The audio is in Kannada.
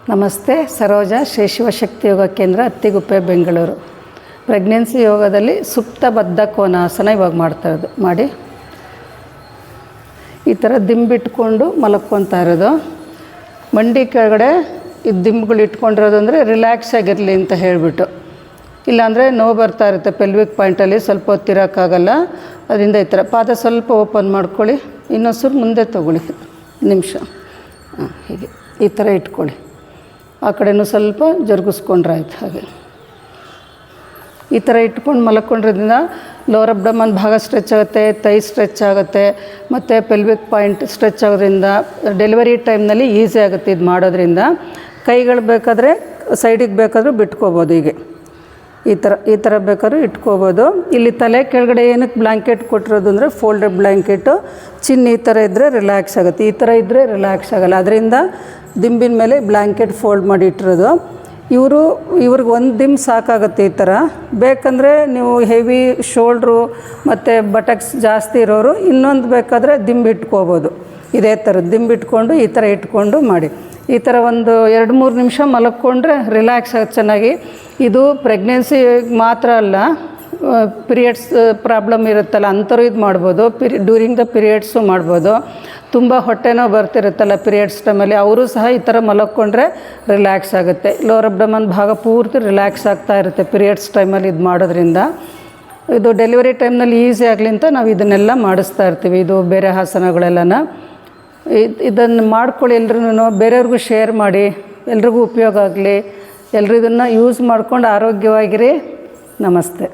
ನಮಸ್ತೆ. ಸರೋಜ ಶ್ರೀ ಶಿವಶಕ್ತಿ ಯೋಗ ಕೇಂದ್ರ, ಅತ್ತಿಗುಪ್ಪೆ, ಬೆಂಗಳೂರು. ಪ್ರೆಗ್ನೆನ್ಸಿ ಯೋಗದಲ್ಲಿ ಸುಪ್ತಬದ್ಧ ಕೋನಾಸನ ಇವಾಗ ಮಾಡ್ತಾಯಿರೋದು. ಮಾಡಿ ಈ ಥರ ದಿಂಬಿಟ್ಕೊಂಡು ಮಲಕ್ಕೊತಾ ಇರೋದು. ಮಂಡಿ ಕೆಳಗಡೆ ಈ ದಿಂಬುಗಳು ಇಟ್ಕೊಂಡಿರೋದು ಅಂದರೆ ರಿಲ್ಯಾಕ್ಸ್ ಆಗಿರಲಿ ಅಂತ ಹೇಳಿಬಿಟ್ಟು. ಇಲ್ಲಾಂದರೆ ನೋವು ಬರ್ತಾ ಇರುತ್ತೆ ಪೆಲ್ವಿಕ್ ಪಾಯಿಂಟಲ್ಲಿ, ಸ್ವಲ್ಪ ಹೊತ್ತಿರೋಕ್ಕಾಗಲ್ಲ. ಅದರಿಂದ ಈ ಥರ ಪಾದ ಸ್ವಲ್ಪ ಓಪನ್ ಮಾಡ್ಕೊಳ್ಳಿ, ಇನ್ನೊಂದು ಮುಂದೆ ತೊಗೊಳ್ಳಿ ನಿಮಿಷ. ಹೀಗೆ ಈ ಥರ ಇಟ್ಕೊಳ್ಳಿ. ಆ ಕಡೆನೂ ಸ್ವಲ್ಪ ಜರುಗಿಸ್ಕೊಂಡ್ರೆ ಆಯ್ತು. ಹಾಗೆ ಈ ಥರ ಇಟ್ಕೊಂಡು ಮಲ್ಕೊಂಡ್ರಿಂದ ಲೋವರ್ ಅಬ್ಡಮನ್ ಭಾಗ ಸ್ಟ್ರೆಚ್ ಆಗುತ್ತೆ, ತೈ ಸ್ಟ್ರೆಚ್ ಆಗುತ್ತೆ, ಮತ್ತು ಪೆಲ್ವಿಕ್ ಪಾಯಿಂಟ್ ಸ್ಟ್ರೆಚ್ ಆಗೋದ್ರಿಂದ ಡೆಲಿವರಿ ಟೈಮ್ನಲ್ಲಿ ಈಸಿ ಆಗುತ್ತೆ ಇದು ಮಾಡೋದ್ರಿಂದ. ಕೈಗಳು ಬೇಕಾದರೆ ಸೈಡಿಗೆ ಬೇಕಾದರೂ ಬಿಟ್ಕೋಬೋದು. ಹೀಗೆ ಈ ಥರ ಬೇಕಾದ್ರೂ ಇಟ್ಕೋಬೋದು. ಇಲ್ಲಿ ತಲೆ ಕೆಳಗಡೆ ಏನಕ್ಕೆ ಬ್ಲ್ಯಾಂಕೆಟ್ ಕೊಟ್ಟಿರೋದು ಅಂದರೆ ಫೋಲ್ಡೆಡ್ ಬ್ಲ್ಯಾಂಕೆಟು. ಚಿನ್ನ ಈ ಥರ ಇದ್ದರೆ ರಿಲ್ಯಾಕ್ಸ್ ಆಗುತ್ತೆ, ಈ ಥರ ಇದ್ದರೆ ರಿಲ್ಯಾಕ್ಸ್ ಆಗೋಲ್ಲ. ಅದರಿಂದ ದಿಂಬಿನ ಮೇಲೆ ಬ್ಲ್ಯಾಂಕೆಟ್ ಫೋಲ್ಡ್ ಮಾಡಿ ಇಟ್ಟಿರೋದು. ಇವ್ರಿಗೆ ಒಂದು ದಿಂಬು ಸಾಕಾಗುತ್ತೆ. ಈ ಥರ ಬೇಕಂದರೆ ನೀವು ಹೆವಿ ಶೋಲ್ಡ್ರು ಮತ್ತು ಬಟಕ್ಸ್ ಜಾಸ್ತಿ ಇರೋರು ಇನ್ನೊಂದು ಬೇಕಾದರೆ ದಿಂಬು ಇಟ್ಕೋಬೋದು. ಇದೇ ಥರ ದಿಂಬು ಇಟ್ಕೊಂಡು ಈ ಥರ ಇಟ್ಕೊಂಡು ಮಾಡಿ. ಈ ಥರ ಒಂದು 2-3 ನಿಮಿಷ ಮಲಕ್ಕೊಂಡ್ರೆ ರಿಲ್ಯಾಕ್ಸ್ ಆಗುತ್ತೆ ಚೆನ್ನಾಗಿ. ಇದು ಪ್ರೆಗ್ನೆನ್ಸಿ ಮಾತ್ರ ಅಲ್ಲ, ಪೀರಿಯಡ್ಸ್ ಪ್ರಾಬ್ಲಮ್ ಇರುತ್ತಲ್ಲ ಅಂಥವ್ರು ಇದು ಮಾಡ್ಬೋದು. ಡ್ಯೂರಿಂಗ್ ದ ಪೀರಿಯಡ್ಸು ಮಾಡ್ಬೋದು. ತುಂಬ ಹೊಟ್ಟೆನೋ ಬರ್ತಿರುತ್ತಲ್ಲ ಪೀರಿಯಡ್ಸ್ ಟೈಮಲ್ಲಿ, ಅವರು ಸಹ ಈ ಥರ ಮಲಕ್ಕೊಂಡ್ರೆ ರಿಲ್ಯಾಕ್ಸ್ ಆಗುತ್ತೆ. ಲೋವರ್ ಅಬ್ಡಮನ್ ಭಾಗ ಪೂರ್ತಿ ರಿಲ್ಯಾಕ್ಸ್ ಆಗ್ತಾ ಇರುತ್ತೆ ಪೀರಿಯಡ್ಸ್ ಟೈಮಲ್ಲಿ ಇದು ಮಾಡೋದ್ರಿಂದ. ಇದು ಡೆಲಿವರಿ ಟೈಮ್ನಲ್ಲಿ ಈಸಿ ಆಗಲಿ ಅಂತ ನಾವು ಇದನ್ನೆಲ್ಲ ಮಾಡಿಸ್ತಾ ಇರ್ತೀವಿ. ಇದು ಬೇರೆ ಆಸನಗಳೆಲ್ಲನ ಇದನ್ನು ಮಾಡ್ಕೊಳ್ಳಿ. ಎಲ್ರೂ ಬೇರೆಯವ್ರಿಗೂ ಶೇರ್ ಮಾಡಿ, ಎಲ್ರಿಗೂ ಉಪಯೋಗ ಆಗಲಿ. ಎಲ್ಲರೂ ಇದನ್ನು ಯೂಸ್ ಮಾಡ್ಕೊಂಡು ಆರೋಗ್ಯವಾಗಿರಿ. ನಮಸ್ತೆ.